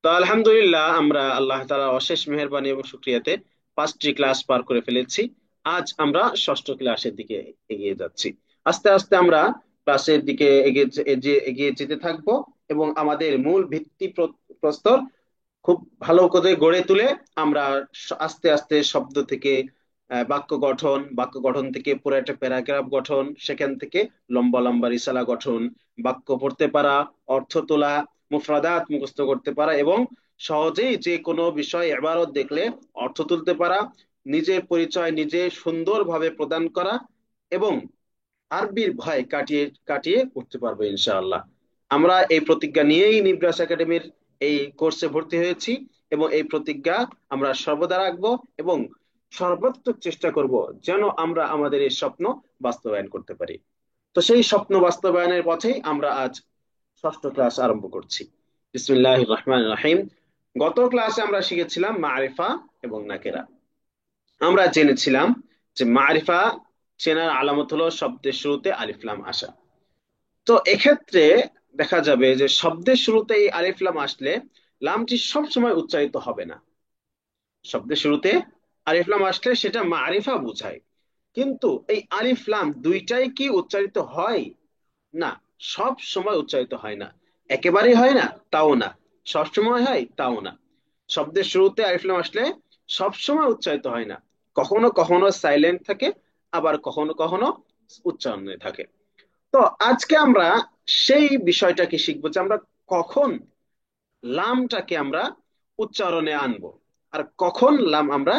তো আলহামদুলিল্লাহ আমরা আল্লাহ তাআলার অশেষ মেহেরবানি এবং শুকরিয়াতে 5টি ক্লাস পার করে ফেলেছি। আজ আমরা ষষ্ঠ ক্লাসের দিকে এগিয়ে যাচ্ছি। আস্তে আস্তে আমরা ক্লাসের দিকে এগিয়ে যেতে থাকবো এবং আমাদের মূল প্রস্তর খুব ভালো করে গড়ে তুলে আমরা আস্তে আস্তে শব্দ থেকে বাক্য গঠন থেকে পুরো একটা প্যারাগ্রাফ গঠন, সেখান থেকে লম্বা লম্বা রিসালা গঠন, বাক্য পড়তে পারা, অর্থ তোলা, মুফরাদাত মুখস্থ করতে পারা এবং সহজেই যে কোনো বিষয় ইবারত দেখলে অর্থ তুলতে পারা, নিজের পরিচয় নিজে সুন্দরভাবে প্রদান করা এবং আরবির ভয় কাটিয়ে কাটিয়ে উঠতে পারবো ইনশাআল্লাহ। আমরা এই প্রতিজ্ঞা নিয়েই নিব্রাস একাডেমির এই কোর্সে ভর্তি হয়েছি এবং এই প্রতিজ্ঞা আমরা সর্বদা রাখবো এবং সর্বাত্মক চেষ্টা করব যেন আমরা আমাদের এই স্বপ্ন বাস্তবায়ন করতে পারি। তো সেই স্বপ্ন বাস্তবায়নের পথেই আমরা আজ ষষ্ঠ ক্লাস আরম্ভ করছি। বিসমিল্লাহির রহমানির রহিম। গত ক্লাসে আমরা শিখেছিলাম মারিফা এবং নাকেরা। আমরা জেনেছিলাম যে মারিফা চেনার আলামত হলো শব্দের শুরুতে আলিফ লাম আসা। তো এক্ষেত্রে দেখা যাবে যে শব্দের শুরুতে এই আলিফ লাম আসলে লামটি সব সময় উচ্চারিত হবে না। শব্দের শুরুতে আলিফ লাম আসলে সেটা মারিফা বোঝায়, কিন্তু এই আলিফ লাম দুইটাই কি উচ্চারিত হয়? না, সব সময় উচ্চারিত হয় না। একেবারেই হয় না তাও না, সব সময় হয় তাও না। শব্দের শুরুতে আলিফ লাম আসলে সব সময় উচ্চারিত হয় না, কখনো কখনো সাইলেন্ট থাকে, আবার কখনো কখনো উচ্চারণে থাকে। তো আজকে আমরা সেই বিষয়টাকে শিখবো যে আমরা কখন লামটাকে আমরা উচ্চারণে আনবো আর কখন লাম আমরা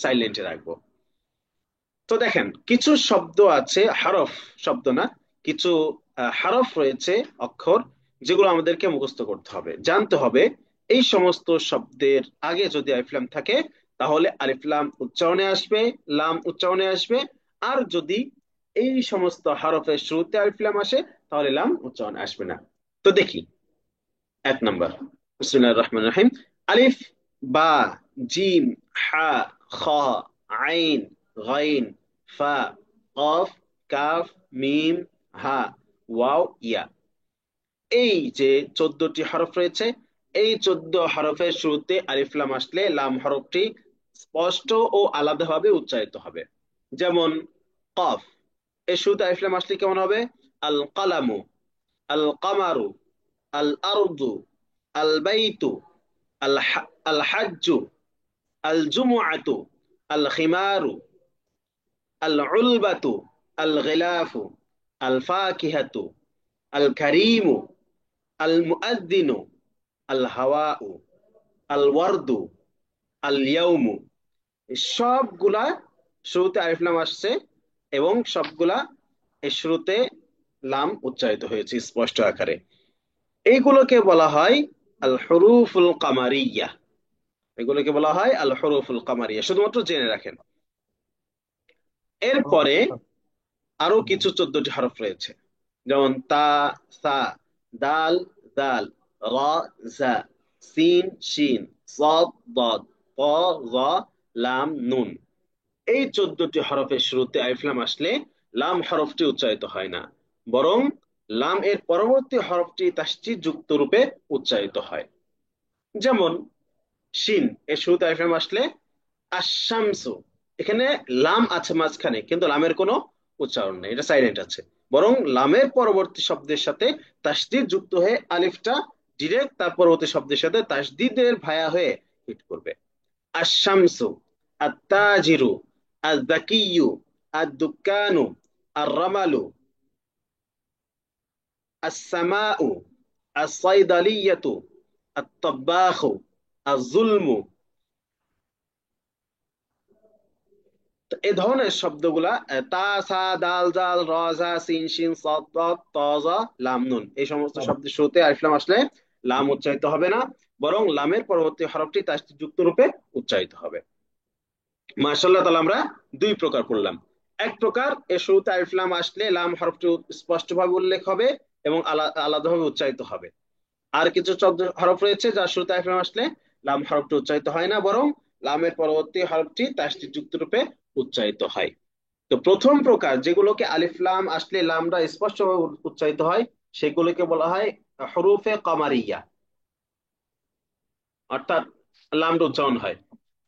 সাইলেন্টে রাখবো। তো দেখেন, কিছু শব্দ আছে, হরফ শব্দ না, কিছু হরফ রয়েছে, অক্ষর, যেগুলো আমাদেরকে মুখস্থ করতে হবে, জানতে হবে। এই সমস্ত শব্দের আগে যদি আলিফ লাম থাকে তাহলে আলিফ লাম উচ্চারণে আসবে, লাম উচ্চারণে আসবে। আর যদি এই সমস্ত হরফের শুরুতে আলিফ লাম আসে তাহলে লাম উচ্চারণে আসবে না। তো দেখি, 1 নম্বর, বিসমিল্লাহির রহমানির রহিম। আলিফ, বা, জিম, হা, খ, আইন, গাইন, ফা, কফ, কাফ, মিম, হা, ওয়াও, ইয়া। এই যে 14টি হরফ রয়েছে, এই 14 হরফের শুরুতে আলিফ লাম আসলে লাম হরফটি স্পষ্ট ও আলাদাভাবে উচ্চারিত হবে। যেমন কফ, এর শুরুতে আলিফ লাম আসলে কেমন হবে? আল কালামু, আল কামারু, আল আরদু, আল বাইতু, আল হাজ্জু, আল জুমুআতু, আল খিমারু, আল উলবাতু, আল গিলাফু, আল ফাকিহাতু, আল কারিমু, আল মুআদ্দিনু, আল হাওয়াউ, আল ওয়ারদু, আল ইয়াউমু। সবগুলা শুরুতে আলিফ লাম আসছে এবং সবগুলা এর শুরুতে লাম উচ্চারিত হয়েছে স্পষ্ট আকারে। এইগুলোকে বলা হয় আল হুরুফুল কামারিয়া। এগুলোকে বলা হয় আল হুরুফুল কামারিয়া, শুধুমাত্র জেনে রাখেন। এরপরে আরো কিছু 14টি হরফ রয়েছে, যেমন তা, সা, দাল, দাল, রা, জা, সিন, শিন, সাদ, দাদ, ত, জ, লাম, নুন। এই 14টি হরফের শুরুতে আলিফ লাম আসলে লাম হরফটি উচ্চারিত হয় না, বরং লাম এর পরবর্তী হরফটি তাসদীদ যুক্ত রূপে উচ্চারিত হয়। যেমন শিন, এর শুরুতে আলিফ লাম আসলে আশামসু, এখানে লাম আছে মাঝখানে কিন্তু লামের কোনো উচ্চারণ নেই, এটা সাইলেন্ট আছে, বরং লামের পরবর্তী শব্দের সাথে তাসদীদ যুক্ত হয়ে আলিফটা ডিরেক্ট তার পরবর্তী শব্দের সাথে তাসদীদের ভায়া হয়ে হিট করবে। আশামসু, আত্তাজিরু, আয-যাকিয়্যু, আদ-দুক্কানু, আর-রামালু, আস-সামাউ, আস-সাইদালিয়্যাতু, আত-তাব্বাখু, আয-যুলমু। তো এই ধরনের শব্দগুলা তা, সা, দাল, জাল, র, জা, সিন, শিন, সাদ, দাদ, ত, জা, লাম, নুন, এই সমস্ত শব্দের শুরুতে আলিফ লাম আসলে লাম উচ্চারিত হবে না, বরং লামের পরবর্তী হরফটি তাসদীদ যুক্ত রূপে উচ্চারিত হবে। মাশাআল্লাহ, তাহলে আমরা 2 প্রকার পড়লাম। এক প্রকার, এর শুরুতে আলিফ লাম আসলে লাম হরফটি স্পষ্টভাবে উল্লেখ হবে এবং আলাদাভাবে উচ্চারিত হবে। আর কিছু হরফ রয়েছে যার শুরুতে আলিফ লাম আসলে লাম হরফটি উচ্চারিত হয় না, বরং লামের পরবর্তী হরফটি তাসদীদ যুক্ত রূপে উচ্চারিত হয়। তো প্রথম প্রকার, যেগুলোকে আলিফ লাম আসলে লামটা স্পষ্টভাবে উচ্চারিত হয়, সেগুলোকে বলা হয় হরুফে কামারিয়া। অর্থাৎ লামটা উচ্চারণ হয়।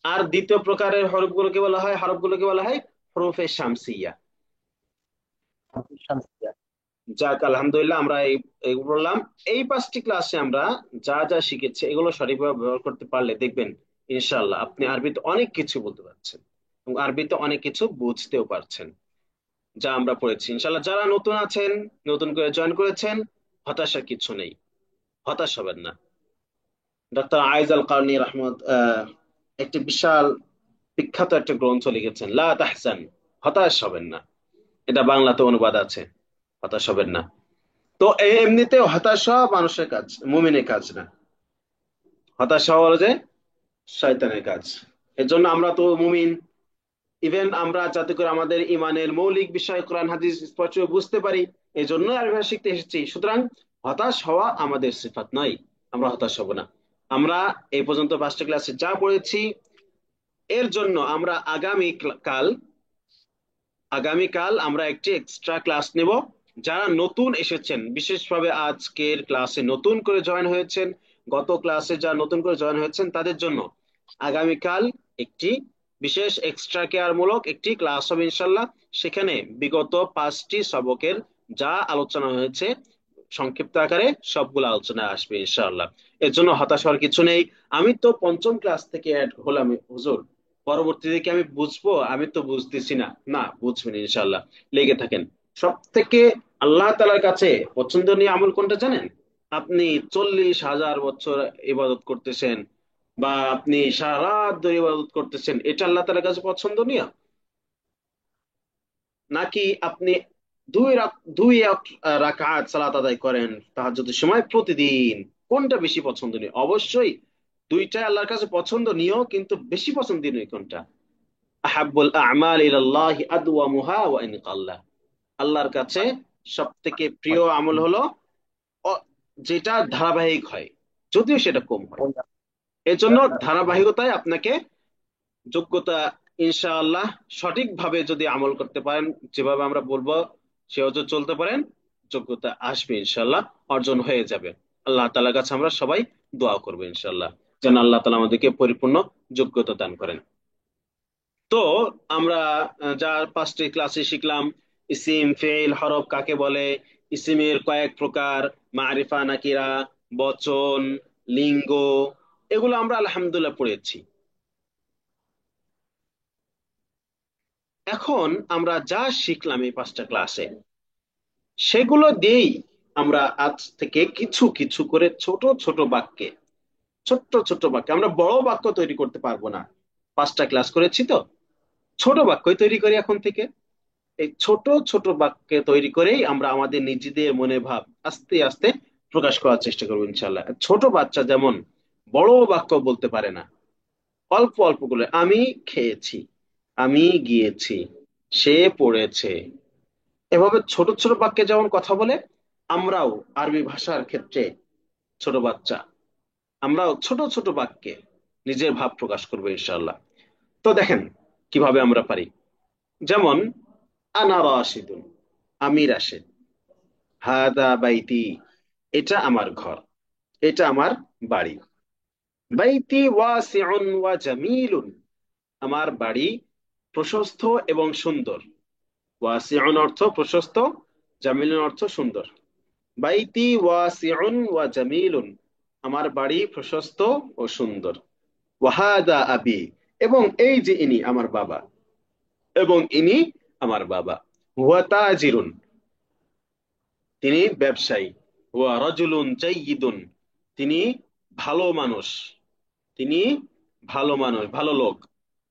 আর দ্বিতীয় প্রকারের হরফগুলোকে বলা হয় হরফে শামসিয়া। শামসিয়া। যাক আলহামদুলিল্লাহ, আমরা এই বললাম। এই 5টি ক্লাসে আমরা যা যা শিখেছি এগুলো সঠিকভাবে ব্যবহার করতে পারলে দেখবেন ইনশাআল্লাহ আপনি আরবিতে অনেক কিছু বলতে পারছেন এবং আরবিতে অনেক কিছু বুঝতেও পারছেন, যা আমরা পড়েছি ইনশাআল্লাহ। যারা নতুন আছেন, নতুন করে জয়েন করেছেন, হতাশার কিছু নেই, হতাশ হবেন না। ডক্টর আইজ আল কারনি রহমত একটি বিশাল বিখ্যাত একটা গ্রন্থ লিখেছেন, লা তাহসান, হতাশ হবেন না। এটা বাংলাতে অনুবাদ আছে, হতাশ হবেন না। তো এমনিতে হতাশ হওয়া মানুষের কাজ, মুমিনের কাজ না। হতাশ হওয়া হলো যে শয়তানের কাজ। এর জন্য আমরা তো মুমিন, ইভেন আমরা যাতে করে আমাদের ইমানের মৌলিক বিষয় কোরআন হাদিস স্পষ্ট বুঝতে পারি, এই জন্য আরবি ভাষা শিখতে এসেছি। সুতরাং হতাশ হওয়া আমাদের সিফাত নয়, আমরা হতাশ হব না। আমরা এই পর্যন্ত 5টা ক্লাসে যা পড়েছি, এর জন্য আমরা আগামীকাল আমরা একটি এক্সট্রা ক্লাস নেব। যারা নতুন এসেছেন, বিশেষভাবে আজকের ক্লাসে নতুন করে জয়েন হয়েছেন, গত ক্লাসে যারা নতুন করে জয়েন হয়েছেন তাদের জন্য আগামীকাল একটি বিশেষ এক্সট্রা কেয়ার মূলক একটি ক্লাস হবে ইনশাল্লাহ। সেখানে বিগত 5টি সবকের যা আলোচনা হয়েছে সংক্ষিপ্ত আকারে সবগুলো আলোচনায় আসবে ইনশাআল্লাহ। এর জন্য হতাশ হওয়ার কিছু নেই। আমি তো পঞ্চম ক্লাস থেকে অ্যাড হলাম হুজুর, পরবর্তীতে কি আমি বুঝবো? আমি তো বুঝতেছি না। না, বুঝবেন ইনশাআল্লাহ, লেগে থাকেন। সব থেকে আল্লাহ তাআলার কাছে পছন্দনীয় আমল কোনটা জানেন? আপনি 40,000 বছর ইবাদত করতেছেন বা আপনি সারা রাত ধরে ইবাদত করতেছেন, এটা আল্লাহ তাআলার কাছে পছন্দনীয়? নাকি আপনি দুই রাকাত সালাত আদায় করেন তাহাজ্জুদের সময় প্রতিদিন? কোনটা বেশি পছন্দনীয়? অবশ্যই দুইটাই আল্লাহর কাছে পছন্দনীয়, কিন্তু বেশি পছন্দনীয় কোনটা? আহাব্বুল আ'মাল ইলাল্লাহি আদওয়ামুহা ওয়া ইন কাল্লা। আল্লাহর কাছে সব থেকে প্রিয় আমল হলো যেটা ধারাবাহিক হয়, যদিও সেটা কম হয়। এর জন্য ধারাবাহিকতায় আপনাকে যোগ্যতা, ইনশাআল্লাহ সঠিকভাবে যদি আমল করতে পারেন, যেভাবে আমরা বলবো সেভাবে চলতে পারেন, যোগ্যতা আসবে ইনশাআল্লাহ, অর্জন হয়ে যাবে। আল্লাহ তাআলার কাছে আমরা সবাই দোয়া করবো ইনশাআল্লাহ, যেন আল্লাহ তাআলা আমাদেরকে পরিপূর্ণ যোগ্যতা দান করেন। তো আমরা যা 5টি ক্লাসে শিখলাম, ইসিম, ফেইল, হরফ কাকে বলে, ইসিমের কয়েক প্রকার, মারিফা, নাকিরা, বচন, লিঙ্গ, এগুলো আমরা আলহামদুলিল্লাহ পড়েছি। এখন আমরা যা শিখলাম এই 5টা ক্লাসে, সেগুলো দিয়েই আমরা আজ থেকে কিছু কিছু করে ছোট ছোট বাক্যে, ছোট্ট ছোট্ট বাক্যে, আমরা বড় বাক্য তৈরি করতে পারবো না, 5টা ক্লাস করেছি তো, ছোট বাক্যই তৈরি করি এখন থেকে। এই ছোট ছোট বাক্যে তৈরি করেই আমরা আমাদের নিজেদের মনে ভাব আস্তে আস্তে প্রকাশ করার চেষ্টা করবো ইনশাল্লাহ। ছোট বাচ্চা যেমন বড় বাক্য বলতে পারে না, অল্প অল্প করে আমি খেয়েছি, আমি গিয়েছি, সে পড়েছে, এভাবে ছোট ছোট বাক্যে যেমন কথা বলে, আমরাও আরবি ভাষার ক্ষেত্রে ছোট বাচ্চা, আমরাও ছোট ছোট বাক্যে নিজের ভাব প্রকাশ করবো ইনশাল্লাহ। তো দেখেন কিভাবে আমরা পারি। যেমন আনা রাশিদুন, আমি রাশেদ। হাদা বাইতি, এটা আমার ঘর, এটা আমার বাড়ি। বাইতি ওয়াসিউন ওয়া জামিলুন, আমার বাড়ি প্রশস্ত এবং সুন্দর। ওয়াসিউন অর্থ প্রশস্ত, জামিলুন অর্থ সুন্দর। বাইতি ওয়াসিউন ওয়া জামিলুন, আমার বাড়ি প্রশস্ত ও সুন্দর। ওয়াহাদা আবি, এবং এই যে ইনি আমার বাবা, এবং ইনি আমার বাবা। হুয়া তাজিরুন, তিনি ব্যবসায়ী। ওয়া রাজুলুন জাইয়িদুন, তিনি ভালো মানুষ, তিনি ভালো মানুষ, ভালো লোক।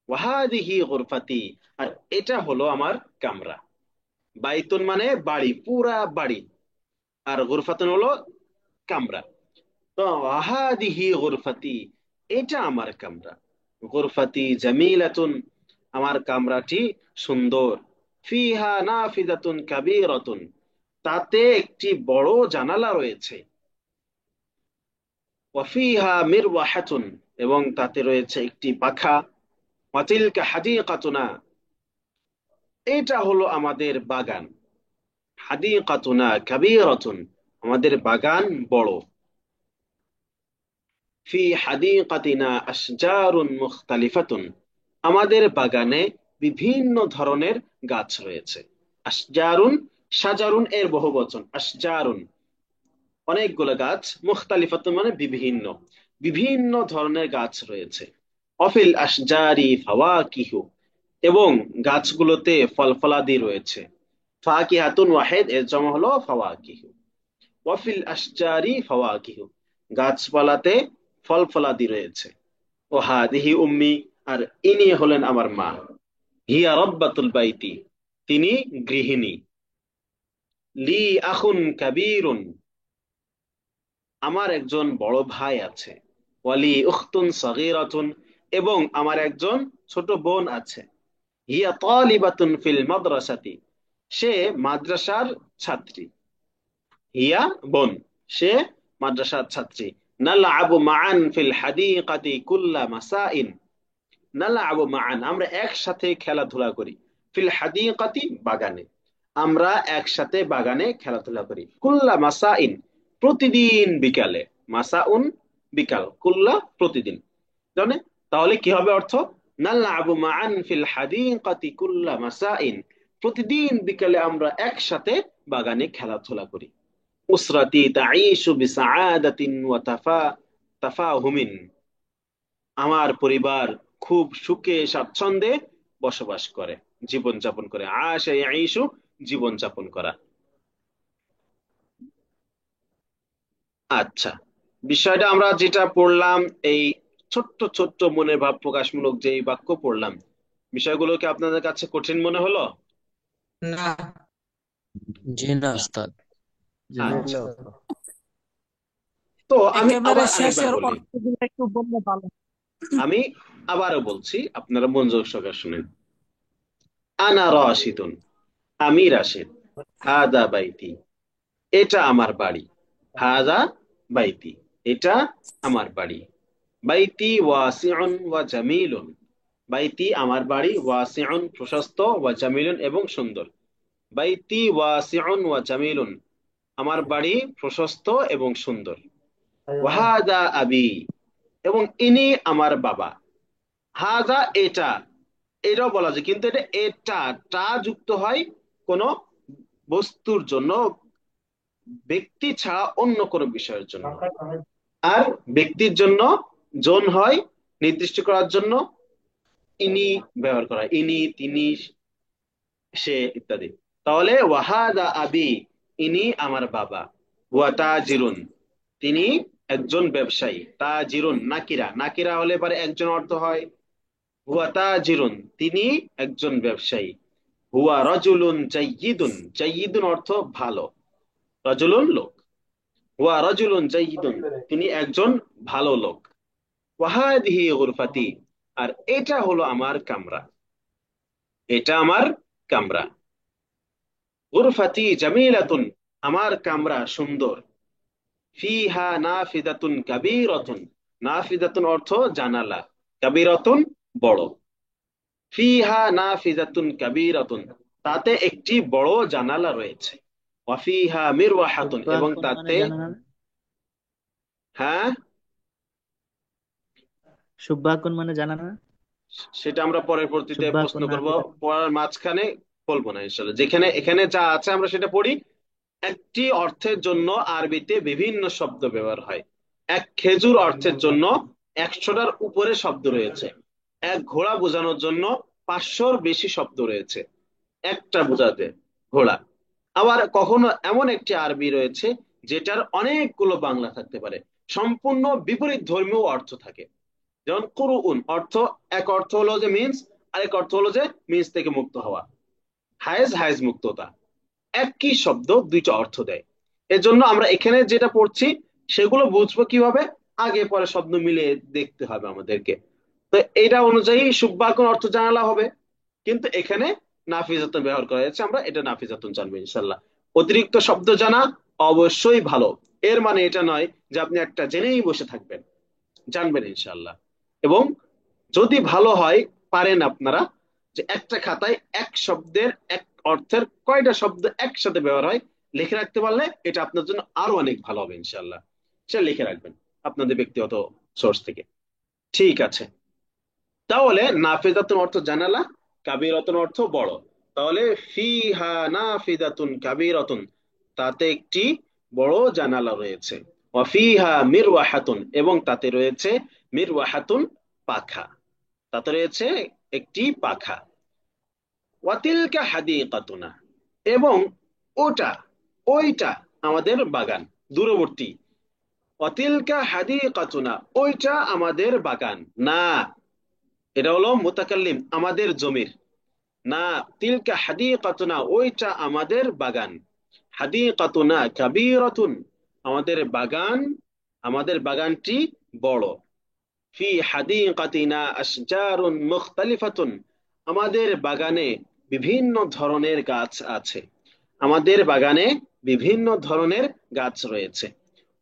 ওয়াহাদিহি গুরফাতি, আর এটা হলো আমার কামরা। বাইতুন মানে বাড়ি, পুরা বাড়ি, আর গুরফাতুন হলো কামরা। তো ওয়াহাদিহি গুরফাতি, এটা আমার কামরা। গুরফাতি জামিলাতুন, আমার কামরাটি সুন্দর। ফিহা নাফিজাতুন কাবীরাতুন, তাতে একটি বড় জানালা রয়েছে। ওয়াফিহা মিরওয়াহাতুন, এবং তাতে রয়েছে একটি পাখা। ওয়াতিলকা হাদিকাতুনা, এটা হলো আমাদের বাগান। হাদিকাতুনা কাবীরাতুন, আমাদের বাগান বড়। ফি হাদিকাতিনা আশজারুন মুখতালিফাতুন, আমাদের বাগানে বিভিন্ন ধরনের গাছ রয়েছে। আশজারুন, সাজারুন এর বহুবচন, আশজারুন অনেকগুলো গাছ, মুখতালিফাতুন মানে বিভিন্ন, বিভিন্ন ধরনের গাছ রয়েছে। অফিল আশজারি ফাওয়াকিহু, এবং গাছগুলোতে ফল ফলাদি রয়েছে। ফাকিহাতুন ওয়াহিদ এর জমা হলো ফাওয়াকিহু। ওয়াফিল আশজারি ফাওয়াকিহু, গাছপালাতে ফল ফলাদি রয়েছে। ও হাদিহি উম্মি, আর ইনি হলেন আমার মা। হিয়া রব্বাতুল বাইতি, তিনি গৃহিণী। লি আখুন কাবীরুন, আমার একজন বড় ভাই আছে। ওয়ালি উখতুন সাগীরাতুন, এবং আমার একজন ছোট বোন আছে। হিয়া তালিবাতুন ফিল মাদ্রাসাতি, সে মাদ্রাসার ছাত্রী। হিয়া বোন, সে মাদ্রাসার ছাত্রী। নালআবু মাআন ফিল হাদিকাতি কুল্লা মাসাইন, নালআবু মাআন আমরা একসাথে খেলাধুলা করি। ফিল হাদিকাতি বাগানে, আমরা একসাথে বাগানে খেলাধুলা করি। কুল্লা মাসাইন প্রতিদিন বিকালে, মাসাউন বিকাল, কুল্লা প্রতিদিন, জানে? তাহলে কি হবে অর্থ? নালআবু মাআন ফিল হাদিকাতি কুল্লা মাসাইন, প্রতিদিন বিকালে আমরা একসাথে বাগানে খেলাধুলা করি। উসরাতি তাঈশু বিসাআদাতিন ওয়া তাফাহুমিন, আমার পরিবার খুব সুখে স্বাচ্ছন্দ্যে বসবাস করে, জীবন যাপন করে। আশা ইয়াঈশু, জীবন যাপন করা। আচ্ছা, বিষয়টা আমরা যেটা পড়লাম, এই ছোট্ট ছোট্ট মনের ভাব প্রকাশমূলক যে বাক্য পড়লাম, বিষয়গুলো কি আপনাদের কাছে কঠিন মনে হলো? না। জি না ওস্তাদ। জি না আচ্ছা, উস্তাদ। তো আমি একেবারে আবার আরেকবার শেষের বলি। অর্থগুলো একটু বললে ভালো। আমি আবারও বলছি, আপনারা মনোযোগ সহকারে শুনেন। আনা রাশিদুন, আমি রাশিদ। হাদা বাইতি, এটা আমার বাড়ি। হাদা বাইতি, এটা আমার বাড়ি। বাইতি ওয়াসিউন ওয়া জামিলুন, বাইতি আমার বাড়ি, ওয়াসিউন প্রশস্ত, ওয়া জামিলুন এবং সুন্দর। বাইতি ওয়াসিউন ওয়া জামিলুন, আমার বাড়ি প্রশস্ত এবং সুন্দর। ওয়াহাদা আবি, এবং ইনি আমার বাবা। হাদা এটা, এটাও বলা যায়, কিন্তু এটা এটা টা যুক্ত হয় কোন বস্তুর জন্য, ব্যক্তি ছাড়া অন্য কোনো বিষয়ের জন্য। আর ব্যক্তির জন্য জন হয় নির্দিষ্ট করার জন্য ইনি ব্যবহার করা হয়, ইনি, তিনি, সে ইত্যাদি। তাহলে ওয়াহাদা আবি, ইনি আমার বাবা। ওয়া তাজিরুন, তিনি একজন ব্যবসায়ী। তাজিরুন নাকিরা, নাকিরা হলে পারে একজন অর্থ হয়। হুয়া তাজিরুন, তিনি একজন ব্যবসায়ী। হুয়া রাজুলুন জাইয়িদুন, জাইয়িদুন অর্থ ভালো, রাজুলুন লোক। হুয়া রাজুলুন জাইয়িদুন, তিনি একজন ভালো লোক। ওয়াহাদিহি গুরফাতি, আর এটা হলো আমার কামরা, এটা আমার কামরা। গুরফাতি জামিলাতুন, আমার কামরা সুন্দর। ফিহা নাফিদাতুন কাবীরাতুন, নাফিদাতুন অর্থ জানালা, কাবীরাতুন বড়। ফিহা নাফিদাতুন কাবীরাতুন, তাতে একটি বড় জানালা রয়েছে। ওয়াফিহা মিরওয়াহাতুন, এবং সুব্বাকুন মানে তাতে, জানা না? হ্যাঁ সুব্বাকুন মানে জানা না? সেটা আমরা পরের পরবর্তীতে প্রশ্ন সুব্বাকুন করব, নাফিদা। পড়ার মাঝখানে বলবো না ইনশাল্লাহ। যেখানে এখানে যা আছে আমরা সেটা পড়ি। একটি অর্থের জন্য আরবিতে বিভিন্ন শব্দ ব্যবহার হয়। এক খেজুর অর্থের জন্য 100টার উপরে শব্দ রয়েছে। এক ঘোড়া বোঝানোর জন্য 500-র বেশি শব্দ রয়েছে একটা বোঝাতে, ঘোড়া। আবার কখনো এমন একটি আরবি রয়েছে যেটার অনেকগুলো বাংলা থাকতে পারে, সম্পূর্ণ বিপরীত ধর্মীয় অর্থ থাকে। যেমন কুরুউন অর্থ, এক অর্থ হলো যে মিন্স, আরেক অর্থ হলো যে মিন্স থেকে মুক্ত হওয়া। হায়েজ, হায়েজ মুক্ততা। একই শব্দ দুইটা অর্থ দেয়। এজন্য আমরা এখানে যেটা পড়ছি সেগুলো বুঝবো কিভাবে, আগে পরে শব্দ মিলিয়ে দেখতে হবে আমাদেরকে। তো এটা অনুযায়ী সুব্বাকুন অর্থ জানালা হবে, কিন্তু এখানে নাফিজাতুন ব্যবহার করা হয়েছে, আমরা এটা নাফিজাতুন জানবো ইনশাল্লাহ। অতিরিক্ত শব্দ জানা অবশ্যই ভালো, এর মানে এটা নয় যে আপনি একটা জেনেই বসে থাকবেন, জানবেন ইনশাল্লাহ। এবং যদি ভালো হয়, পারেন আপনারা যে একটা খাতায় এক শব্দের এক অর্থের কয়টা শব্দ একসাথে ব্যবহার হয় লিখে রাখতে পারলে এটা আপনার জন্য আরো অনেক ভালো হবে ইনশাল্লাহ। সেটা লিখে রাখবেন আপনাদের ব্যক্তিগত সোর্স থেকে। ঠিক আছে, তাহলে নাফিদাতুন অর্থ জানালা, কাবীরাতুন অর্থ বড়। তাহলে ফিহা নাফিদাতুন কাবীরাতুন, তাতে একটি বড় জানালা রয়েছে। ওয়া ফিহা মিরওয়াহাতুন, এবং তাতে রয়েছে মিরওয়াহাতুন, পাখা। তাতে রয়েছে একটি পাখা। ওয়াতিলকা হাদিকাতুনা, এবং ওটা, ওইটা আমাদের বাগান, দূরবর্তী। অতিলকা হাদিকাতুনা, ওইটা আমাদের বাগান না, এটা হলো মুতাকাল্লিম, আমাদের জমির। না, তিলকা হাদিকাতুনা, ওইটা আমাদের বাগান। হাদিকাতুনা কাবীরাতুন, আমাদের বাগান, আমাদের বাগানটি বড়। ফি হাদিকাতিনা আশজারুন মুখতালিফাতুন, আমাদের বাগানে বিভিন্ন ধরনের গাছ আছে। আমাদের বাগানে বিভিন্ন ধরনের গাছ রয়েছে।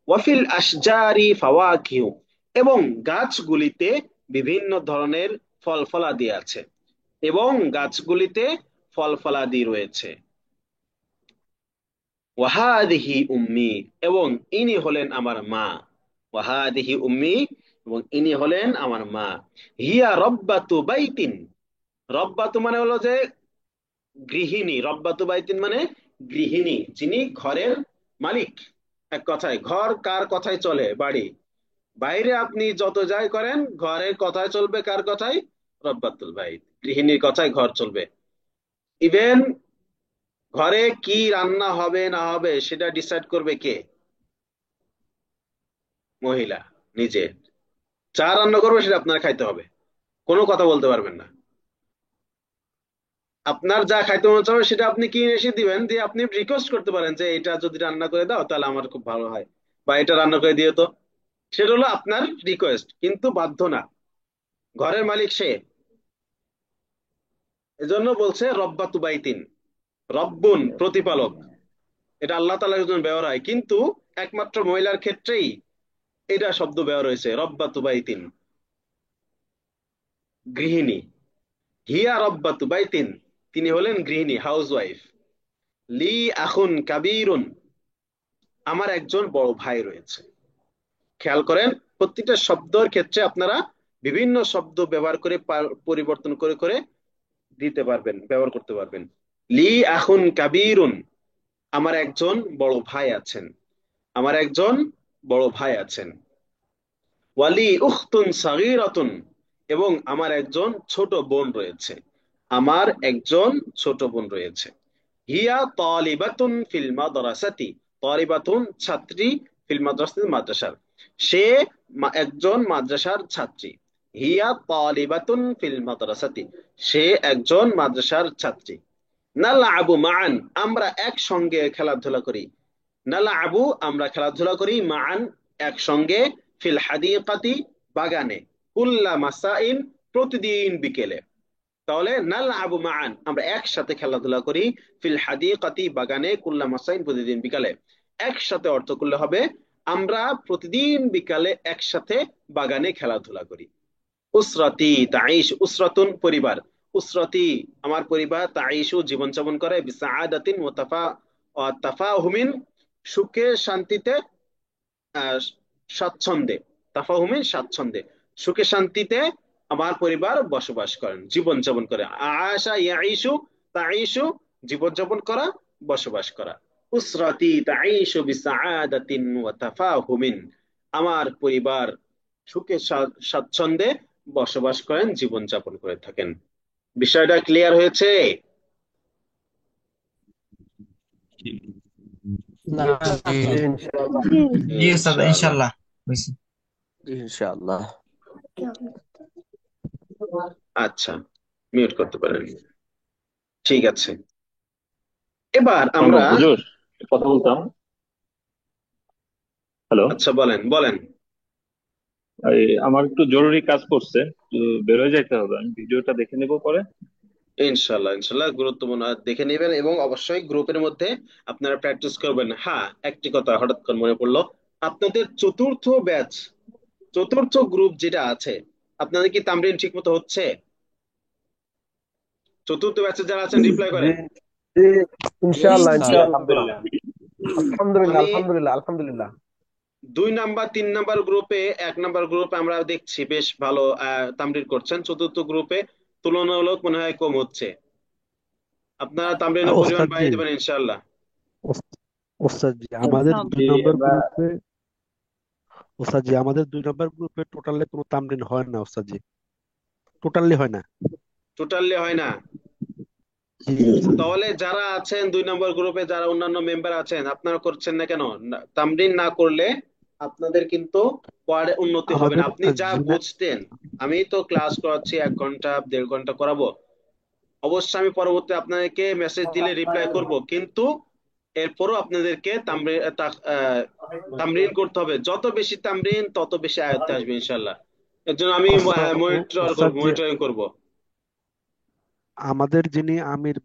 ওয়াফিল আশজারি ফাওয়াকিহু, এবং গাছগুলিতে বিভিন্ন ধরনের ফল ফলাদি আছে, এবং গাছগুলিতে ফল ফলাদি রয়েছে। ওয়াহাদিহি উম্মি, এবং ইনি হলেন আমার মা। ওয়াহাদিহি উম্মি, এবং ইনি হলেন আমার মা। হিয়া রব্বাতু বাইতিন, রব্বাতু মানে হলো যে গৃহিণী, রব্বাতু বাইতিন মানে গৃহিণী, যিনি ঘরের মালিক। এক কথায় ঘর কার কথায় চলে? বাড়ি। বাইরে আপনি যত যাই করেন, ঘরের কথায় চলবে কার কথায়? রব্বাতুল বাইত, গৃহিণীর কথায় ঘর চলবে। ইভেন ঘরে কি রান্না হবে না হবে সেটা ডিসাইড করবে কে? মহিলা নিজে। চা রান্না করবে সেটা আপনার খাইতে হবে, কোনো কথা বলতে পারবেন না। আপনার যা খাইতে মন চাবে সেটা আপনি কিনে এসে দিবেন, দিয়ে আপনি রিকোয়েস্ট করতে পারেন যে এটা যদি রান্না করে দাও তাহলে আমার খুব ভালো হয়, বা এটা রান্না করে দিও তো। সেটা হলো আপনার রিকোয়েস্ট, কিন্তু বাধ্য না। ঘরের মালিক সে। এজন্য বলছে রব্বাতু বাইতিন, রব্বুন প্রতিপালক, এটা আল্লাহ তাআলার একজন ব্যবহার হয়, কিন্তু একমাত্র মহিলার ক্ষেত্রেই এটা শব্দ ব্যবহার হয়েছে, রব্বাতু বাইতিন, গৃহিণী। হিয়া রব্বাতু বাইতিন, তিনি হলেন গৃহিণী, হাউস ওয়াইফ। লি আখুন কাবীরুন, আমার একজন বড় ভাই রয়েছে। খেয়াল করেন, প্রত্যেকটা শব্দের ক্ষেত্রে আপনারা বিভিন্ন শব্দ ব্যবহার করে পরিবর্তন করে করে দিতে পারবেন, ব্যবহার করতে পারবেন। লি আখুন কাবীরুন, আমার একজন বড় ভাই আছেন, আমার একজন বড় ভাই আছেন। ওয়ালি উখতুন সাগীরাতুন, এবং আমার একজন ছোট বোন রয়েছে, আমার একজন ছোট বোন রয়েছে। হিয়া তালিবাতুন ফিল মাদ্রাসাতি, তালিবাতুন ছাত্রী, ফিল মাদ্রাসাতি মাদ্রাসার, সে একজন মাদ্রাসার ছাত্রী। হিয়া তালিবাতুন ফিল মাদ্রাসাতি, সে একজন মাদ্রাসার ছাত্রী। নালআবু মান, আমরা একসঙ্গে খেলাধুলা করি। নালআবু, আমরা খেলাধুলা করি, মান, একসঙ্গে, ফিল হাদিকাতি, বাগানে, কুল্লা মাসাইন, প্রতিদিন বিকেলে। তাহলে নালআবু মান, আমরা একসাথে খেলাধুলা করি, ফিল হাদিকাতি, বাগানে, কুল্লা মাসাইন, প্রতিদিন বিকালে। একসাথে অর্থ করলে হবে আমরা প্রতিদিন বিকালে একসাথে বাগানে খেলাধুলা করি। উসরাতি তাইশ, উসরাতুন পরিবার, উসরাতি আমার পরিবার, তাইশু জীবনযাপন করে, বিসাআদাতিন ওয়া তাফাহুমিন, সুখে শান্তিতে, আহ, স্বাচ্ছন্দ্যে, তাফাহুমিন স্বাচ্ছন্দ্যে, সুখে শান্তিতে আমার পরিবার বসবাস করেন, জীবনযাপন করে। আশা ইয়াইশু, তাইশু জীবনযাপন করা, বসবাস করা। উসরাতি তাইশু বিসাআদাতিন ওয়া তাফাহুমিন, আমার পরিবার সুখে স্বাচ্ছন্দ্যে বসবাস করেন, জীবনযাপন করে থাকেন। বিষয়টা ক্লিয়ার হয়েছে? না, জি ইনশাআল্লাহ। জি স্যার, ইনশাআল্লাহ। ইনশাল্লাহ হয়েছে। ইনশাআল্লাহ। আচ্ছা, মিউট করতে পারেন। ঠিক আছে, এবার অনু আমরা, হুজুর, কথা বলতাম। হ্যালো। আচ্ছা বলেন বলেন। আমার একটু জরুরি কাজ করছে, একটু বেরোয় যাইতে হবে, আমি ভিডিওটা দেখে নেবো পরে। ইনশাল্লাহ ইনশাল্লাহ, গুরুত্বপূর্ণ দেখে নেবেন, এবং অবশ্যই গ্রুপের মধ্যে আপনারা প্র্যাকটিস করবেন। হ্যাঁ, একটি কথা হঠাৎ করে মনে পড়লো, আপনাদের চতুর্থ ব্যাচ, চতুর্থ গ্রুপ যেটা আছে, আপনাদের কি তামরিন ঠিক মতো হচ্ছে? চতুর্থ ব্যাচে যারা আছেন রিপ্লাই জি, করেন। জি, ইনশাআল্লাহ, জি ইনশাআল্লাহ। আলহামদুলিল্লাহ। আলহামদুলিল্লাহ, আমি আলহামদুলিল্লাহ, আলহামদুলিল্লাহ। 2 নাম্বার 3 নাম্বার গ্রুপে, 1 নাম্বার গ্রুপে আমরা দেখছি বেশ ভালো তামরিন করছেন। চতুর্থ গ্রুপে তুলনামূলক মনে হয় কম হচ্ছে। আপনারা তামরিনের পরিমাণ ওস্তাদ জি, বাড়িয়ে দেবেন ইনশাআল্লাহ। ওস- ওস্তাদ জি আমাদের ইনশাআল্লাহ। দুই জি নম্বর আমরা গ্রুপে ওস্তাদ জি আমাদের 2 নম্বর গ্রুপে টোটালি কোনো তামরিন হয় না ওস্তাদ জি, টোটালি হয় না। টোটালি হয় না? জি ওস্তাদ জি। তাহলে যারা আছেন 2 নম্বর গ্রুপে, যারা অন্যান্য মেম্বার আছেন, আপনারা করছেন না কেন? তামরিন না করলে আপনাদের কিন্তু পরে উন্নতি হবে না। আমাদের আপনি যা জিনা বুঝতেন, আমি তো ক্লাস করাচ্ছি 1 ঘন্টা 1.5 ঘন্টা করাবো, অবশ্যই আমি পরবর্তী আপনাদেরকে মেসেজ দিলে রিপ্লাই করব, কিন্তু এরপরও আপনাদেরকে তামরিন করতে হবে। যত বেশি তামরিন তত বেশি আয়ত্তে আসবে ইনশাল্লাহ। এর জন্য আমি ওস্তাদ যে মনিটরিং করব। আমাদের যিনি আমির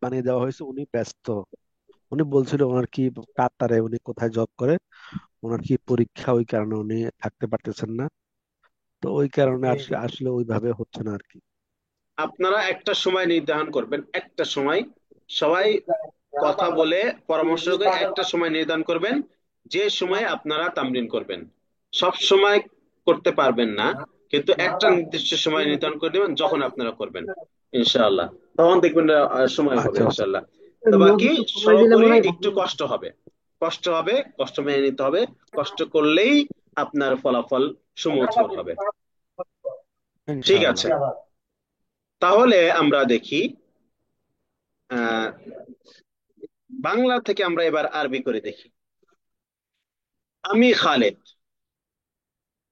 বানিয়ে দেওয়া হয়েছে উনি ব্যস্ত। উনি বলছিল ওনার কি কাতারে, উনি কোথায় জব করে, ওনার কি পরীক্ষা, ওই কারণে উনি থাকতে পারতেছেন না। তো ওই কারণে আসলে আসলে ওইভাবে হচ্ছে না আর কি। আপনারা একটা সময় নির্ধারণ করবেন, একটা সময় সবাই কথা বলে পরামর্শ করে একটা সময় নির্ধারণ করবেন, যে সময় আপনারা তামরিন করবেন। সব সময় করতে পারবেন না, কিন্তু একটা নির্দিষ্ট সময় নির্ধারণ করে দেবেন যখন আপনারা করবেন ইনশাআল্লাহ। তখন দেখবেন সময় হবে আচ্ছা ওস্তাদ। ইনশাআল্লাহ। তো বাকি সর্বোপরি একটু কষ্ট হবে, কষ্ট হবে, কষ্ট মেনে নিতে হবে। কষ্ট করলেই আপনার ফলাফল সুমধুর হবে। ঠিক আছে, ইনশাআল্লাহ। তাহলে আমরা দেখি আহ বাংলা থেকে আমরা এবার আরবি করে দেখি। আমি খালেদ,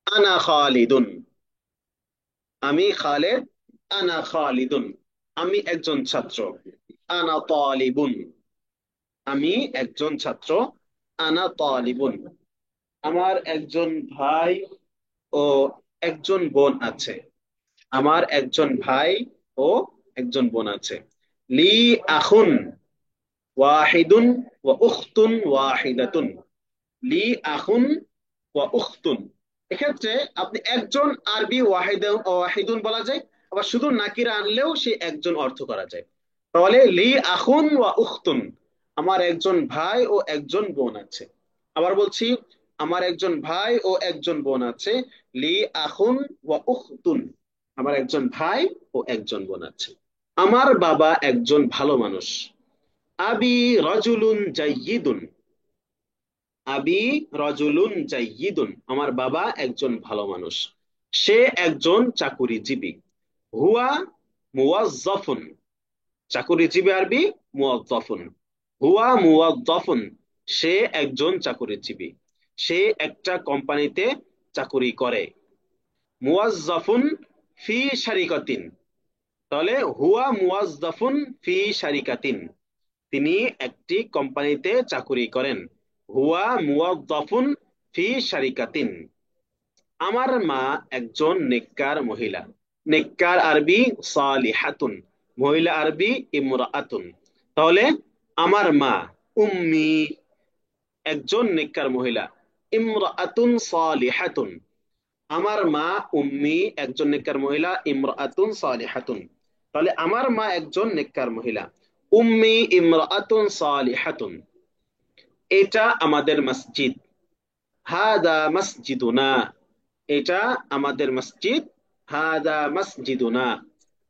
আনা খালিদুন। আমি খালেদ, আনা খালিদুন। আমি একজন ছাত্র, আনা তালিবুন। আমি একজন ছাত্র, আনা তালিবুন। আমার একজন ভাই ও একজন বোন আছে। আমার একজন ভাই ও একজন বোন আছে। লি আখুন ওয়াহিদুন ওয়া উখতুন ওয়াহিদাতুন। লি আখুন ওয়া উখতুন। এক্ষেত্রে আপনি একজন আরবি ওয়াহিদুন বলা যায়, আবার শুধু নাকিরা আনলেও সে একজন অর্থ করা যায়। তাহলে লি আখুন ওয়া উখতুন, আমার একজন ভাই ও একজন বোন আছে। আবার বলছি, আমার একজন ভাই ও একজন বোন আছে। লি আখুন ওয়া উখতুন, আমার একজন ভাই ও একজন বোন আছে। আমার বাবা একজন ভালো মানুষ। আবি রাজুলুন জাইয়িদুন। আবি রজুলুন জাইয়িদুন, আমার বাবা একজন ভালো মানুষ। সে একজন চাকুরিজীবী। হুয়া মুওয়াজ্জাফুন, চাকুরিজীবী আরবি মুওয়াজ্জাফুন। হুয়া মুওয়াজ্জাফুন, সে একজন চাকুরিজীবী। সে একটা কোম্পানিতে চাকুরি করে। মুওয়াজ্জাফুন ফি শারিকাতিন, তাহলে হুয়া মুওয়াজ্জাফুন ফি শারিকাতিন, তিনি একটি কোম্পানিতে চাকুরি করেন। হুয়া মুওয়াজ্জাফুন ফি শারিকাতিন। আমার মা একজন নেককার মহিলা। নেককার আরবি সালিহাতুন, মহিলা আরবি ইমরাআতুন। তাহলে আমার মা উম্মি, একজন নেককার মহিলা। ইমরাআতুন সালিহাতুন, আমার মা উম্মি, একজন নেককার মহিলা। ইমরাআতুন সালিহাতুন, তাহলে আমার মা একজন নেককার মহিলা। উম্মি ইমরাআতুন সালিহাতুন। এটা আমাদের মসজিদ। হাদা মসজিদুনা, এটা আমাদের মসজিদ। হাদা মসজিদুনা,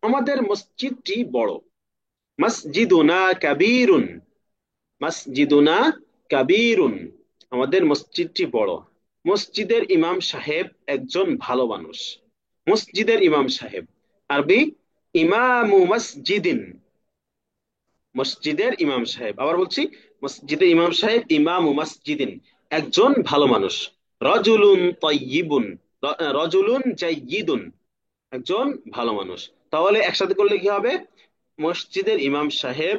আমাদের মসজিদটি বড়। মসজিদুনা কাবীরুন, মসজিদুনা কাবীরুন, আমাদের মসজিদটি বড়। মসজিদের ইমাম সাহেব একজন ভালো মানুষ। মসজিদের ইমাম সাহেব আরবি ইমামু মসজিদিন, মসজিদের ইমাম সাহেব। আবার বলছি, মসজিদের ইমাম সাহেব ইমামু মসজিদিন, একজন ভালো মানুষ। রজুলুন তাইয়িবুন, রজুলুন জাইয়িদুন, একজন ভালো মানুষ। তাহলে একসাথে করলে কি হবে? মসজিদের ইমাম সাহেব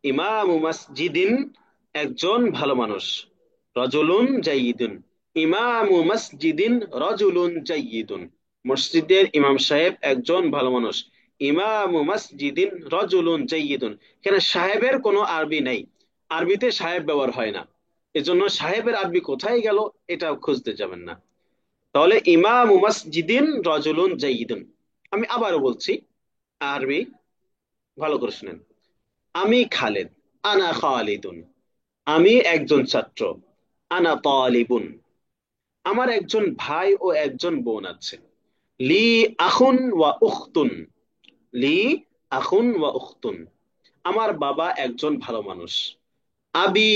ইমামু মসজিদিন, একজন ভালো মানুষ। রজুলুন জাইয়িদুন, ইমামু মসজিদিন রজুলুন জাইয়িদুন। মসজিদের ইমাম সাহেব একজন ভালো মানুষ। ইমামু মসজিদিন রজুলুন জাইয়িদুন। এখানে সাহেবের কোনো আরবি নেই, আরবিতে সাহেব ব্যবহার হয় না। এজন্য সাহেবের আরবি কোথায় গেল এটা খুঁজতে যাবেন না। তাহলে ইমামু মসজিদিন রজুলুন জাইয়িদুন। আমি আবারও বলছি আরবি, ভালো করে শুনেন। আমি খালেদ, আনা খালিদুন। আমি একজন ছাত্র, আনা তালিবুন। আমার একজন ভাই ও একজন বোন আছে। লি আখুন ওয়া উখতুন। লি আখুন ওয়া উখতুন। আমার বাবা একজন ভালো মানুষ। আবি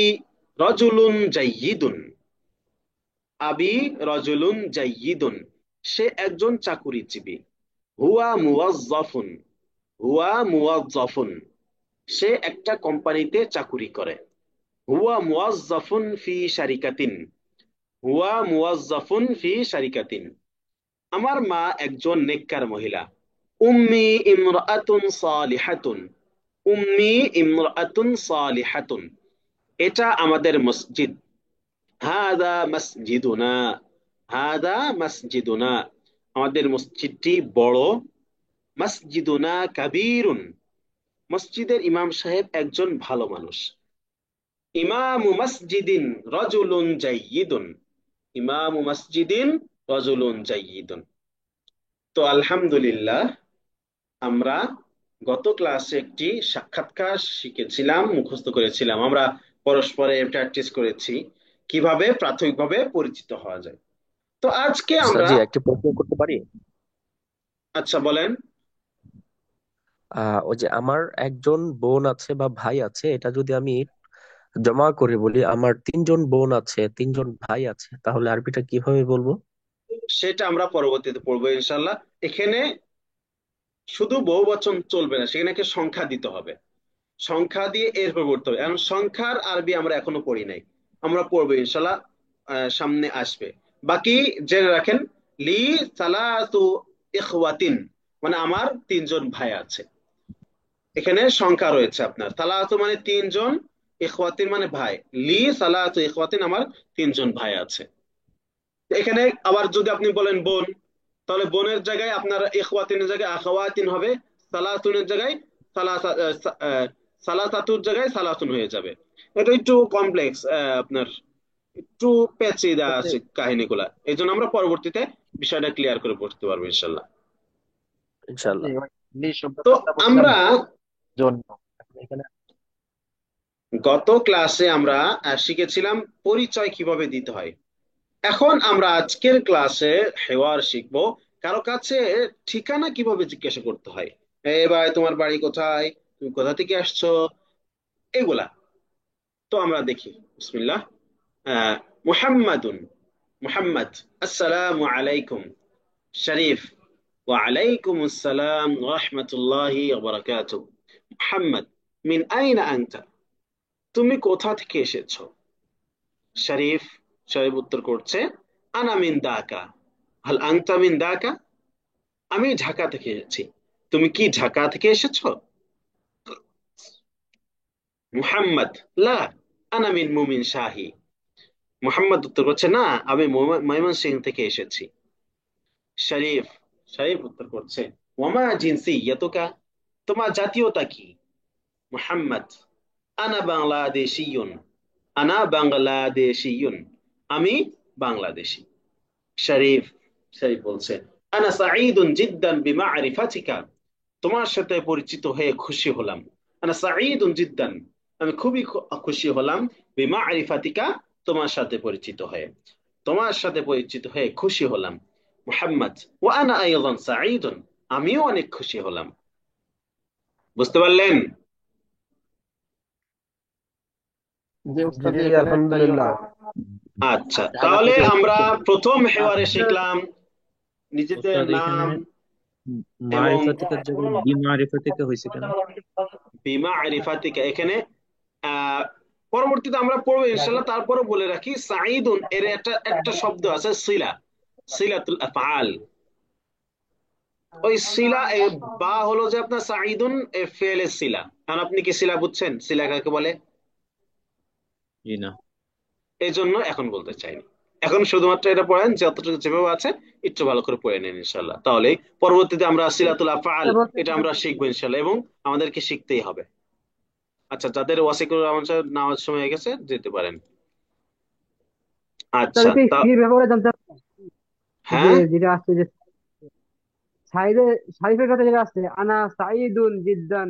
রজুলুন জাইয়িদুন। আবি রজুলুন জাইয়িদুন। সে একজন চাকুরিজীবী। হুয়া মুওয়াজ্জাফুন। হুয়া মুওয়াজ্জাফুন। সে একটা কোম্পানিতে চাকুরি করে। হুয়া মুওয়াজ্জাফুন ফি শারিকাতিন। হুয়া মুওয়াজ্জাফুন ফি শারিকাতিন। আমার মা একজন নেককার মহিলা। উম্মি ইমরাআতুন সালিহাতুন। উম্মি ইমরাআতুন সালিহাতুন। এটা আমাদের মসজিদ। হাদা মসজিদুনা। হাদা মসজিদুনা। আমাদের মসজিদটি বড়। মসজিদুনা কাবীরুন। মসজিদের ইমাম সাহেব একজন ভালো মানুষ। ইমামু মসজিদিন রজুলুন জাইয়িদুন। ইমামু মসজিদিন রজুলুন জাইয়িদুন। তো আলহামদুলিল্লাহ, আমরা গত ক্লাসে একটি সাক্ষাৎকার শিখেছিলাম, মুখস্থ করেছিলাম। আমরা পরস্পরে প্র্যাকটিস করেছি কিভাবে প্রাথমিকভাবে পরিচিত হওয়া যায়। তো আজকে আমরা, জি, একটি প্রশ্ন করতে পারি? আচ্ছা বলেন। ওই যে আমার একজন বোন আছে বা ভাই আছে, এটা যদি আমি জমা করে বলি আমার তিনজন বোন আছে, তিনজন ভাই আছে, তাহলে আরবিটা কিভাবে বলবো? সেটা আমরা পরবর্তীতে পড়বো ইনশাল্লাহ। এখানে শুধু বহুবচন চলবে না, সেখানে একটা সংখ্যা দিতে হবে। সংখ্যা দিয়ে এরপর পড়তে হবে। এখন সংখ্যার আরবি আমরা এখনো পড়ি নাই, আমরা পড়বো ইনশাল্লাহ, সামনে আসবে। বাকি জেনে রাখেন, লি সালাতু ইখওয়াতিন, মানে আমার তিনজন ভাই আছে। এখানে সংখ্যা রয়েছে আপনার, সালাতু মানে তিনজন, ইখওয়াতিন মানে ভাই। লি সালাতু ইখওয়াতিন, আমার তিনজন ভাই আছে। এখানে আবার যদি আপনি বলেন বোন, তাহলে বোনের জায়গায় আপনার ইখওয়াতিনের জায়গায় আখাওয়াতিন হবে। সালাতুনের জায়গায় সালাসা সালাসাতুর জায়গায় সালাতুন হয়ে যাবে। এটা একটু কমপ্লেক্স, আপনার একটু পেঁচিয়ে আছে কাহিনীগুলা, এই জন্য আমরা পরবর্তীতে বিষয়টা ক্লিয়ার করে পড়তে পারবো ইনশাল্লাহ। ইনশাল্লাহ। লি তো শব্দটা বলছিলাম আমরা জন্য এখানে। গত ক্লাসে আমরা শিখেছিলাম পরিচয় কিভাবে দিতে হয়। এখন আমরা আজকের ক্লাসে হেওয়ার শিখবো। কারো কাছে ঠিকানা কিভাবে জিজ্ঞাসা করতে হয়। এ ভাই, তোমার বাড়ি কোথায়, তুমি কোথা থেকে আসছো, এগুলা। তো আমরা দেখি। বিসমিল্লাহ। আহ, মুহাম্মাদুন। মুহাম্মদ। আসসালামু আলাইকুম। শরীফ। ওয়ালাইকুম আসসালাম রাহমাতুল্লাহি ওয়া বারাকাতুহু। মুহাম্মদ। মিন আইনা আনতা। তুমি কোথা থেকে এসেছো। শরীফ। শরীফ উত্তর করছে, আনা মিন ঢাকা। হাল আনতা মিন ঢাকা। আমি ঢাকা থেকে এসেছি। তুমি কি ঢাকা থেকে এসেছো। মুহাম্মদ। লা, আনা মিন মুমিন শাহী। মুহাম্মদ উত্তর করছে, না, আমি ময়মনসিংহ থেকে এসেছি। শরীফ। শরীফ উত্তর করছে, ওয়ামা জিনসিয়াতুকা। তোমার জাতীয়তা কি। মুহাম্মদ। আনা বাংলাদেশিয়ুন। আনা বাংলাদেশিয়ুন। আমি বাংলাদেশি। শরীফ। শরীফ বলছে, আনা সাঈদুন জিদ্দান বিমারিফাতিকা। তোমার সাথে পরিচিত হয়ে খুশি হলাম। আনা সাঈদুন জিদ্দান। আমি খুবই খুশি হলাম। বিমারিফাতিকা। তোমার সাথে পরিচিত হয়ে। তোমার সাথে পরিচিত হয়ে খুশি হলাম। মুহাম্মদ। ওয়া আনা আইযান সাঈদুন। আমিও অনেক খুশি হলাম। বুঝতে পারলেন। যে জি, উস্তাদ এখানে একটা আলহামদুলিল্লাহ। আচ্ছা, ঢাকা তাহলে থেকে আমরা এসেছে। প্রথম আহ, হেওয়ারে শিখলাম নিজেদের ওস্তাদ এখানে নাম এবং মারিফা থেকে জায়গায় বিমারিফা থেকে হয়েছে কেন? বিমা আরিফাতিকা। এখানে আহ পরবর্তীতে আমরা পড়বো ইনশাল্লাহ, তারপরে বলে রাখি সাঈদুন এর একটা একটা শব্দ আছে সিলা। সিলাতুল আফআল। ওই সিলা বা হলো যে আপনার সাঈদুন ফেলে সিলা। কারণ আপনি কি সিলা বুঝছেন, সিলা কাকে বলে। জি না। এই জন্য এখন বলতে চাইনি। এখন শুধুমাত্র এটা পড়েন, যতটুকু যেভাবে আছে একটু ভালো করে পড়ে নেন ইনশাল্লাহ, তাহলে পরবর্তীতে আমরা সিলাতুল আফআল এটা আমরা শিখবো ইনশাল্লাহ, এবং আমাদেরকে শিখতেই হবে। আচ্ছা, যাদের ওয়াসিকুর রহমান সাহেব নামাজ সময় হয়ে গেছে যেতে পারেন। আচ্ছা, তাদেরকে তা ফির ব্যাপারে জানতে হবে। যে হ্যাঁ যেটা আসছে যে সাইদে সাইফের কথা যেটা আসছে আনা সাইদুন জিদ্দান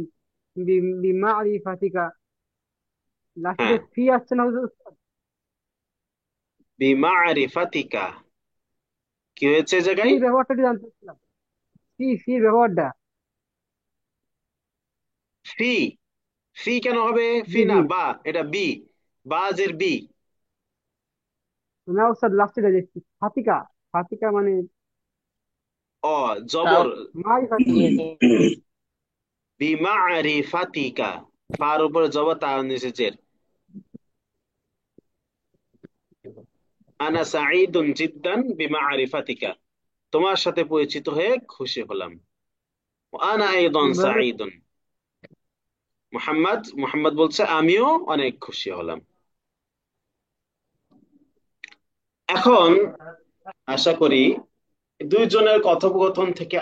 বিমারিফাতিকা, লাস্টে হ্যাঁ, যে ফি আসছে না হুজুর? বিমারিফাতিকা। কি হয়েছে এই জায়গায়? ফির ব্যবহারটা একটু জানতে চাচ্ছিলাম। ফির ব্যবহারটা। ফি। ফি কেন হবে? ফি জি না, জি। বা। এটা বি। বাজের বি। না ওস্তাদ লাস্টে যে ফাতিকা, ফাতিকা মানে অ তাও জবর। মারিফাতি। তুমি বিমারিফাতিকা। ফার উপরে জবর, তার নিচে জের। আনা সাঈদুন জিদ্দান বিমারিফাতিকা। তোমার সাথে পরিচিত হয়ে খুশি হলাম। আনা আইদান সাঈদুন। মুহাম্মদ মুহাম্মদ বলছে আমিও অনেক খুশি হলাম। এখন আশা করি দুইজনের কথোপকথন থেকে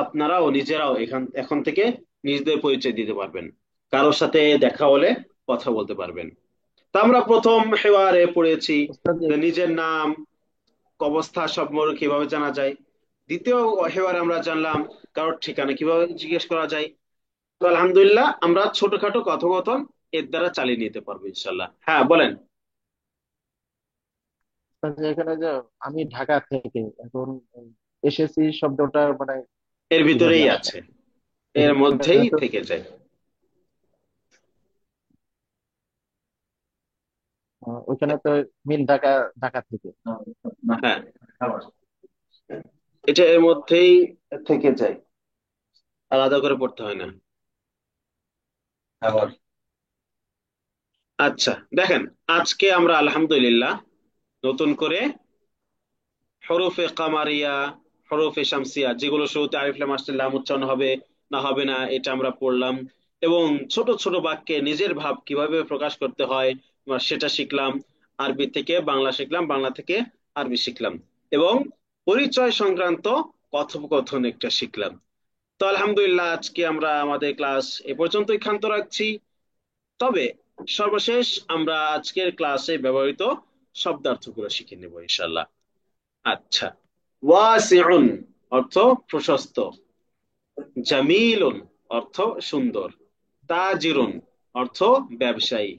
আপনারাও নিজেরাও এখন থেকে নিজেদের পরিচয় দিতে পারবেন। কারোর সাথে দেখা হলে কথা বলতে পারবেন। তা আমরা প্রথম হেওয়ারে পড়েছি ওস্তাদ যে নিজের নাম, অবস্থা সম্পর্কে কিভাবে জানা যায়। দ্বিতীয় হেওয়ারে আমরা জানলাম কারোর ঠিকানা কিভাবে জিজ্ঞেস করা যায়। তো আলহামদুলিল্লাহ আমরা ছোটখাটো কথোপকথন এর দ্বারা চালিয়ে নিতে পারবো ইনশাল্লাহ। হ্যাঁ বলেন। এখানে যে আমি ঢাকা থেকে এখন এসেছি শব্দটা মানে এর কিভাবে ভিতরেই আসবে? আছে, এর মধ্যেই এখানে তো থেকে যায়। ওইখানে তো মিল ঢাকা, ঢাকা থেকে। হ্যাঁ, এটা এর মধ্যেই থেকে যায়, আলাদা করে পড়তে হয় না। আচ্ছা দেখেন, আজকে আমরা আলহামদুলিল্লাহ নতুন করে হরফে কামারিয়া, হরফে শামসিয়া, যেগুলো শুরুতে আলিফ লাম আসলে লাম উচ্চারণ হবে না হবে না এটা আমরা পড়লাম। এবং ছোট ছোট বাক্যে নিজের ভাব কিভাবে প্রকাশ করতে হয় আমরা সেটা শিখলাম। আরবি থেকে বাংলা শিখলাম, বাংলা থেকে আরবি শিখলাম। এবং পরিচয় সংক্রান্ত কথোপকথন একটা শিখলাম। তো আলহামদুলিল্লাহ আজকে আমরা আমাদের ক্লাস এ পর্যন্তই ক্ষান্ত রাখছি। তবে সর্বশেষ আমরা আজকের ক্লাসে ব্যবহৃত শব্দার্থগুলো শিখে নেব ইনশাল্লাহ। আচ্ছা, ওয়াসিউন অর্থ প্রশস্ত, জামিলুন অর্থ সুন্দর, তাজিরুন অর্থ ব্যবসায়ী,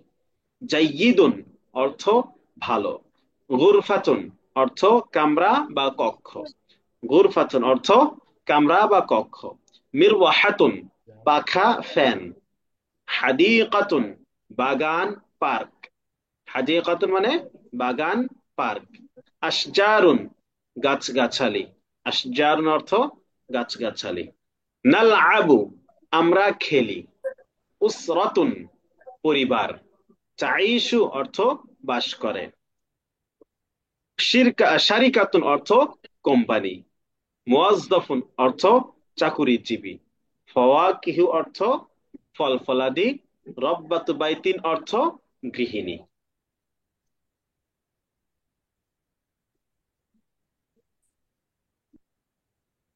জাইয়িদুন অর্থ ভালো, গুরফাতুন অর্থ কামরা বা কক্ষ, গুরফাতুন অর্থ কামরা বা কক্ষ, মিরওয়াহাতুন পাখা ফ্যান, হাদিকাতুন বাগান পার্ক, হাদিকাতুন মানে বাগান পার্ক, আশজারুন গাছগাছালি, আশজারুন অর্থ গাছগাছালি, নালআবু আমরা খেলি, উসরাতুন পরিবার, তাইশু অর্থ বাস করে, শারিকাতুন অর্থ কোম্পানি, মুয়াজ্জাফুন অর্থ চাকুরিজীবী, ফাওয়াকিহু অর্থ ফল ফলাদি, রব্বাতু বাইতিন অর্থ গৃহিণী।